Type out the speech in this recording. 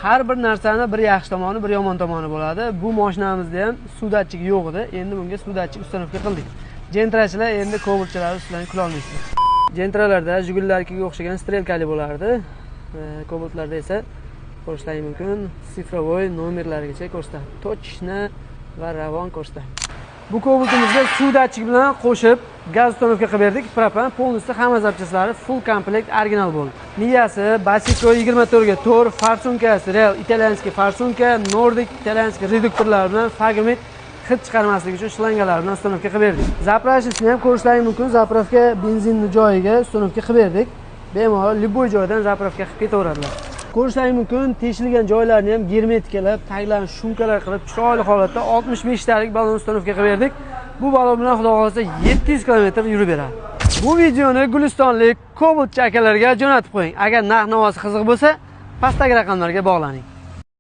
Har bir narsani bir yaxshi tomoni, bir yomon tomoni bo'ladi. Bu mashinamizda ham sudatchik yo'q edi. Endi bunga sudatchik ustanovka qildik. Gentrachilar endi ko'bulchalar ustidan kula olmaysizlar. Gentralarda Jigullarga o'xshagan strelkali bo'lardi. Ko'bultlarda esa ko'rishingiz mumkin, sifrovoy nomerlarigacha ko'rsatadi. Tochna va ravon ko'rsatadi. Bu ko'bultimizga sudatchik bilan qo'shib gaz uстановка qilib berdik. Propan полностью hamma zapchaslari full komplekt original bo'ldi. Miyasi Basico 24 ga to'r, farsunkasi Real italyanskiy farsunka, Nordic italyanskiy reduktorlar bilan Fagomet hid chiqarmasligi uchun shlangalar bilan uстановка qilib berdik. Zapravkasini ham ko'rishingiz mumkin. Zapravka benzinni joyiga uстановка qilib berdik. Bemalol любой joydan zapravka qilib ketaveradilar. Ko'rishingiz mumkin, teshilgan joylarni ham germetikalab, taglarini shumkalar qilib, chiroyli holatda 65 talik balon uстановка qilib berdik. Bu balon bilan xudo xolasa 700 km yurib beradi. Bu videoni Gulistonlik Cobultchi akalarga jo'natib qo'ying. Agar narx-navosi qiziq bo'lsa, pastdagi raqamlarga bog'laning.